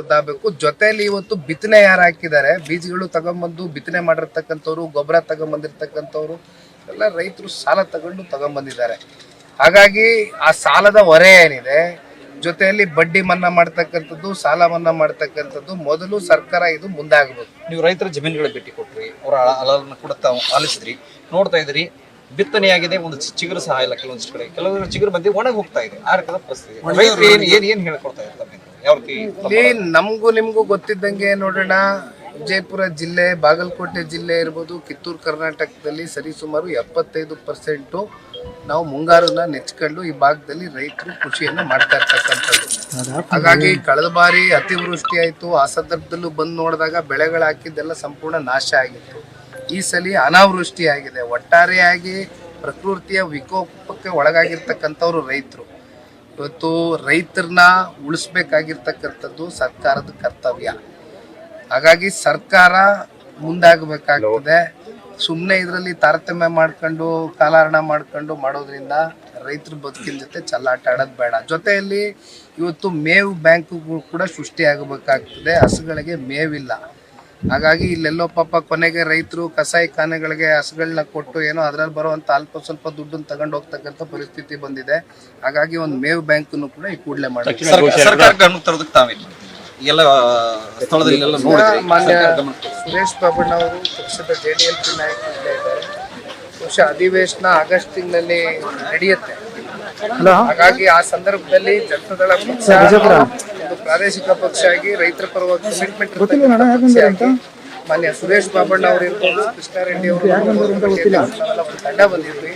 ಗೊತ್ತಾಗಬೇಕು. ಜೊತೆಯಲ್ಲಿ ಇವತ್ತು ಬಿತ್ತನೆ ಯಾರು ಹಾಕಿದ್ದಾರೆ, ಬೀಜಗಳು ತಗೊಂಬಂದು ಬಿತ್ತನೆ ಮಾಡಿರ್ತಕ್ಕಂಥವ್ರು, ಗೊಬ್ಬರ ತಗೊಂಬಂದಿರ್ತಕ್ಕಂಥವ್ರು ಎಲ್ಲ ರೈತರು ಸಾಲ ತಗೊಂಬಂದಿದ್ದಾರೆ. ಹಾಗಾಗಿ ಆ ಸಾಲದ ಹೊರೆ ಏನಿದೆ, ಜೊತೆಯಲ್ಲಿ ಬಡ್ಡಿ ಮನ್ನಾ ಮಾಡ್ತಕ್ಕಂಥದ್ದು, ಸಾಲ ಮನ್ನಾ ಮಾಡ್ತಕ್ಕಂಥದ್ದು ಮೊದಲು ಸರ್ಕಾರ ಇದು ಮುಂದಾಗಬೇಕು. ನೀವು ರೈತರ ಜಮೀನುಗಳ ಭೇಟಿ ಕೊಟ್ರಿ, ಅವರ ಅಳಲನ್ನು ಕೂಡ ತಾವು ಆಲಿಸಿದ್ರಿ, ನೋಡ್ತಾ ಇದ್ರಿ. ಬಿತ್ತನೆಯಾಗಿದೆ, ಒಂದು ಚಿಗುರು ಸಹ ಇಲ್ಲ ಕೆಲವೊಂದಿಷ್ಟು ಕಡೆ, ಕೆಲವೊಂದು ಚಿಗುರು ಬಂದು ಒಣಗಿ ಹೋಗ್ತಾ ಇದೆ. ಆ ರೀತಿಯ ಪರಿಸ್ಥಿತಿ ರೈತರು ಏನ್ ಹೇಳ್ಕೊಡ್ತಾ ಇರ್ತಾರೆ, ಯಾವ ರೀತಿ? ಇಲ್ಲಿ ನಮಗೂ ನಿಮಗೂ ಗೊತ್ತಿದ್ದಂಗೆ ನೋಡೋಣ, ವಿಜಯಪುರ ಜಿಲ್ಲೆ, ಬಾಗಲಕೋಟೆ ಜಿಲ್ಲೆ ಇರ್ಬೋದು, ಕಿತ್ತೂರು ಕರ್ನಾಟಕದಲ್ಲಿ ಸರಿಸುಮಾರು 75% ನಾವು ಮುಂಗಾರನ್ನ ನೆಚ್ಕೊಂಡು ಈ ಭಾಗದಲ್ಲಿ ರೈತರು ಕೃಷಿಯನ್ನು ಮಾಡ್ತಾ ಇರ್ತಕ್ಕಂಥದ್ದು. ಹಾಗಾಗಿ ಕಳೆದ ಬಾರಿ ಅತಿವೃಷ್ಟಿ ಆಯಿತು, ಆ ಸಂದರ್ಭದಲ್ಲೂ ಬಂದು ನೋಡಿದಾಗ ಬೆಳೆಗಳು ಹಾಕಿದ್ದೆಲ್ಲ ಸಂಪೂರ್ಣ ನಾಶ ಆಗಿತ್ತು. ಈ ಸಲ ಅನಾವೃಷ್ಟಿ ಆಗಿದೆ. ಒಟ್ಟಾರೆಯಾಗಿ ಪ್ರಕೃತಿಯ ವಿಕೋಪಕ್ಕೆ ಒಳಗಾಗಿರ್ತಕ್ಕಂಥವ್ರು ರೈತರು. ಇವತ್ತು ರೈತರನ್ನ ಉಳಿಸ್ಬೇಕಾಗಿರ್ತಕ್ಕಂಥದ್ದು ಸರ್ಕಾರದ ಕರ್ತವ್ಯ. ಹಾಗಾಗಿ ಸರ್ಕಾರ ಮುಂದಾಗಬೇಕಾಗ್ತದೆ. ಸುಮ್ಮನೆ ಇದರಲ್ಲಿ ತಾರತಮ್ಯ ಮಾಡ್ಕೊಂಡು ಕಾಲಹರಣ ಮಾಡ್ಕೊಂಡು ಮಾಡೋದ್ರಿಂದ ರೈತರ ಬದುಕಿನ ಜೊತೆ ಚೆಲ್ಲಾಟ ಆಡೋದು ಬೇಡ. ಜೊತೆಯಲ್ಲಿ ಇವತ್ತು ಮೇವು ಬ್ಯಾಂಕ್ಗಳು ಕೂಡ ಸೃಷ್ಟಿಯಾಗಬೇಕಾಗ್ತದೆ. ಹಸುಗಳಿಗೆ ಮೇವಿಲ್ಲ. ಹಾಗಾಗಿ ಇಲ್ಲೆಲ್ಲೋ ಪಾಪ ಕೊನೆಗೆ ರೈತರು ಕಸಾಯಿಖಾನೆಗಳಿಗೆ ಹಸುಗಳನ್ನ ಕೊಟ್ಟು ಏನೋ ಅದರಲ್ಲಿ ಬರುವಂಥ ಅಲ್ಪ ಸ್ವಲ್ಪ ದುಡ್ಡನ್ನು ತಗೊಂಡು ಹೋಗ್ತಕ್ಕಂಥ ಪರಿಸ್ಥಿತಿ ಬಂದಿದೆ. ಹಾಗಾಗಿ ಒಂದು ಮೇವು ಬ್ಯಾಂಕನ್ನು ಕೂಡ ಈ ಕೂಡಲೇ ಮಾಡಬೇಕು. ಮಾನ್ಯ ಸುರೇಶ್ ಬಾಬಣ್ಣವರು ಪಕ್ಷದ JDLP ನಾಯಕರು ಇಲ್ಲೇ ಇದ್ದಾರೆ. ಬಹುಶಃ ಅಧಿವೇಶನ ಆಗಸ್ಟ್ ತಿಂಗಳಲ್ಲಿ ನಡೆಯುತ್ತೆ. ಹಾಗಾಗಿ ಆ ಸಂದರ್ಭದಲ್ಲಿ ಜನತಾದಳ ಪಕ್ಷ ಒಂದು ಪ್ರಾದೇಶಿಕ ಪಕ್ಷ ಆಗಿ ರೈತರ ಪರವಾಗಿ ಕಮಿಟ್ಮೆಂಟ್ ಮಾನ್ಯ ಸುರೇಶ್ ಬಾಬಣ್ಣ ಅವರು ಇರ್ಬೋದು, ಕೃಷ್ಣಾರೆಡ್ಡಿ ಅವರು ತಂಡ ಬಂದಿದ್ವಿ.